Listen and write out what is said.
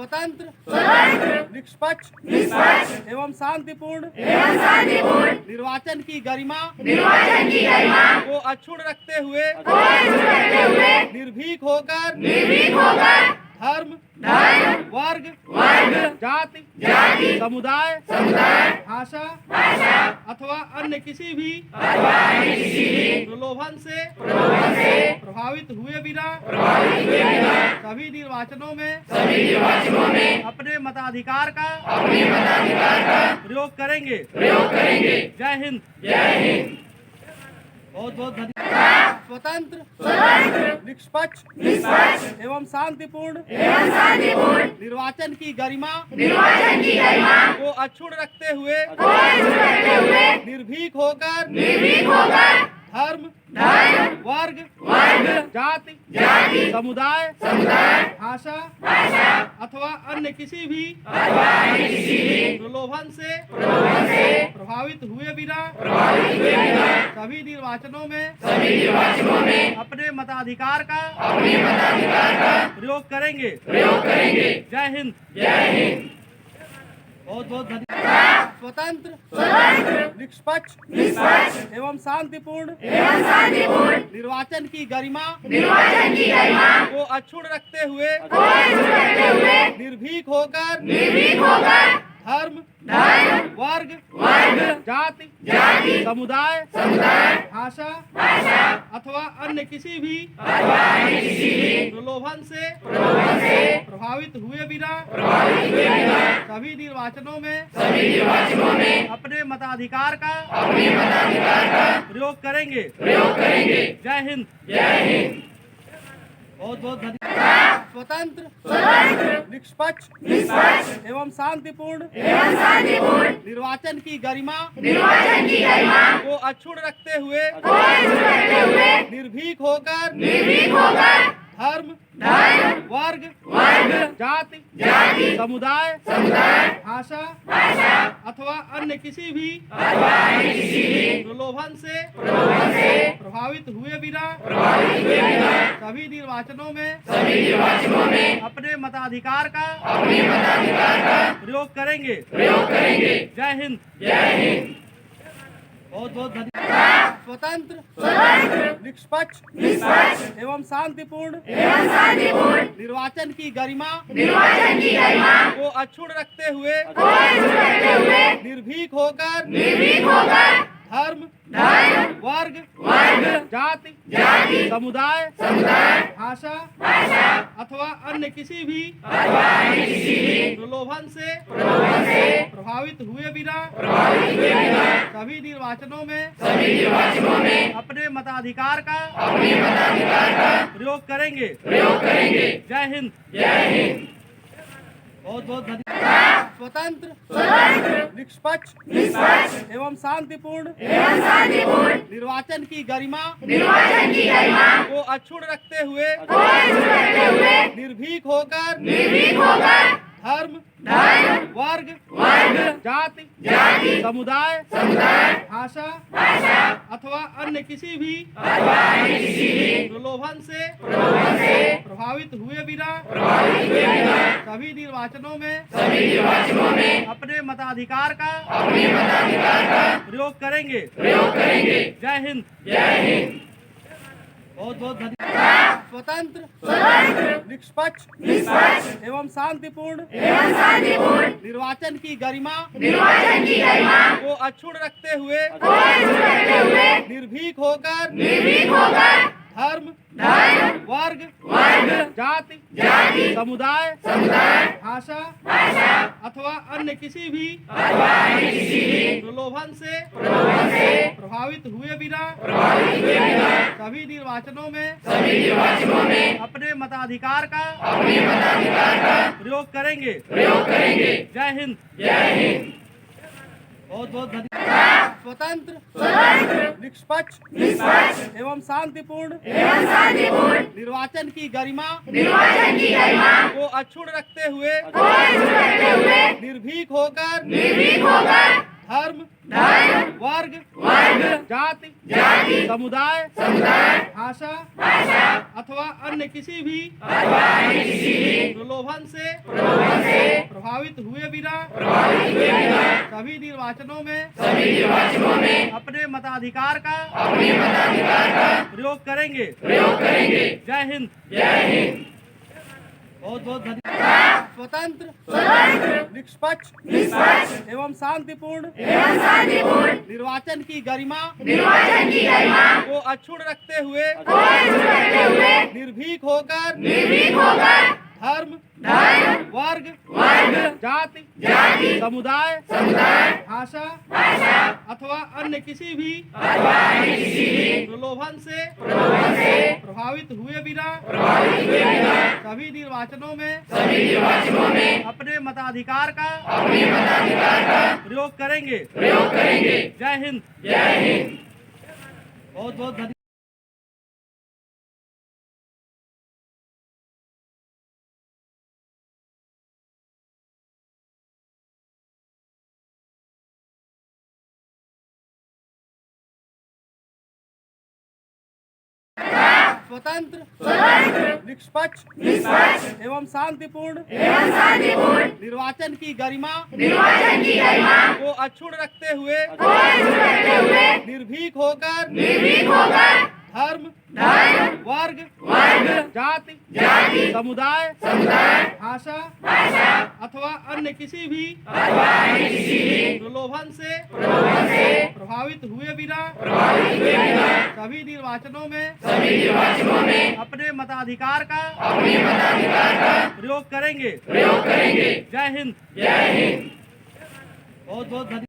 स्वतंत्र निष्पक्ष एवं शांतिपूर्ण निर्वाचन की गरिमा को अक्षुण्ण रखते हुए निर्भीक होकर धर्म वर्ग जाति समुदाय भाषा अथवा अन्य किसी भी प्रलोभन से प्रभावित हुए बिना सभी निर्वाचनों में अपने मताधिकार का प्रयोग करेंगे। जय हिंद। बहुत बहुत धन्यवाद। स्वतंत्र निष्पक्ष एवं शांतिपूर्ण निर्वाचन की गरिमा को अक्षुण्ण रखते हुए निर्भीक होकर धर्म वर्ग जाति समुदाय भाषा अथवा अन्य किसी भी प्रलोभन से प्रभावित हुए बिना सभी निर्वाचनों में अपने मताधिकार का प्रयोग करेंगे। जय हिंद। बहुत बहुत धन्यवाद। स्वतंत्र निष्पक्ष एवं शांतिपूर्ण निर्वाचन की गरिमा को अक्षुण्ण रखते हुए निर्भीक होकर धर्म वर्ग जाति समुदाय भाषा अथवा अन्य किसी भी प्रलोभन से प्रभावित हुए बिना सभी निर्वाचनों में अपने मताधिकार का प्रयोग करेंगे। जय हिंद। बहुत बहुत धन्यवाद। स्वतंत्र निष्पक्ष एवं शांतिपूर्ण निर्वाचन की गरिमा को अक्षुण्ण रखते हुए निर्भीक होकर धर्म वर्ग जाति समुदाय भाषा अथवा अन्य किसी भी प्रलोभन से प्रभावित हुए बिना सभी निर्वाचनों में अपने मताधिकार का प्रयोग करेंगे। जय हिंद। बहुत बहुत धन्यवाद। स्वतंत्र निष्पक्ष एवं शांतिपूर्ण निर्वाचन की गरिमा को अक्षुण्ण रखते हुए निर्भीक होकर धर्म वर्ग जाति समुदाय भाषा अथवा अन्य किसी भी प्रलोभन से प्रभावित हुए बिना सभी निर्वाचनों में अपने मताधिकार का प्रयोग करेंगे। जय हिंद। बहुत बहुत धन्यवाद। स्वतंत्र निष्पक्ष एवं शांतिपूर्ण निर्वाचन की गरिमा को अक्षुण्ण रखते हुए निर्भीक होकर धर्म वर्ग जाति समुदाय भाषा अथवा अन्य किसी भी प्रलोभन से प्रभावित हुए बिना सभी निर्वाचनों में अपने मताधिकार का प्रयोग करेंगे। जय हिंद। बहुत बहुत धन्यवाद। स्वतंत्र निष्पक्ष एवं शांतिपूर्ण निर्वाचन की गरिमा को अक्षुण्ण रखते हुए निर्भीक होकर धर्म वर्ग जाति समुदाय भाषा अथवा अन्य किसी भी प्रलोभन से प्रभावित हुए बिना सभी निर्वाचनों में अपने मताधिकार का प्रयोग करेंगे। जय हिंद। बहुत बहुत धन्यवाद। स्वतंत्र निष्पक्ष एवं शांतिपूर्ण निर्वाचन की गरिमा को अक्षुण्ण रखते हुए निर्भीक होकर धर्म वर्ग जाति समुदाय भाषा अथवा अन्य किसी भी प्रलोभन से प्रभावित हुए बिना सभी निर्वाचनों में अपने मताधिकार का प्रयोग करेंगे। जय हिंद। बहुत बहुत धन्यवाद। स्वतंत्र निष्पक्ष एवं शांतिपूर्ण निर्वाचन की गरिमा को अक्षुण्ण रखते हुए निर्भीक होकर धर्म वर्ग जाति समुदाय भाषा अथवा अन्य किसी भी प्रलोभन से प्रभावित हुए बिना सभी निर्वाचनों में अपने मताधिकार का प्रयोग करेंगे। जय हिंद। बहुत बहुत धन्यवाद। स्वतंत्र निष्पक्ष एवं शांतिपूर्ण निर्वाचन की गरिमा को अक्षुण्ण रखते हुए निर्भीक होकर धर्म वर्ग जाति समुदाय भाषा अथवा अन्य किसी भी प्रलोभन से प्रभावित हुए बिना सभी निर्वाचनों में अपने मताधिकार का प्रयोग करेंगे। जय हिंद। बहुत बहुत धन्यवाद।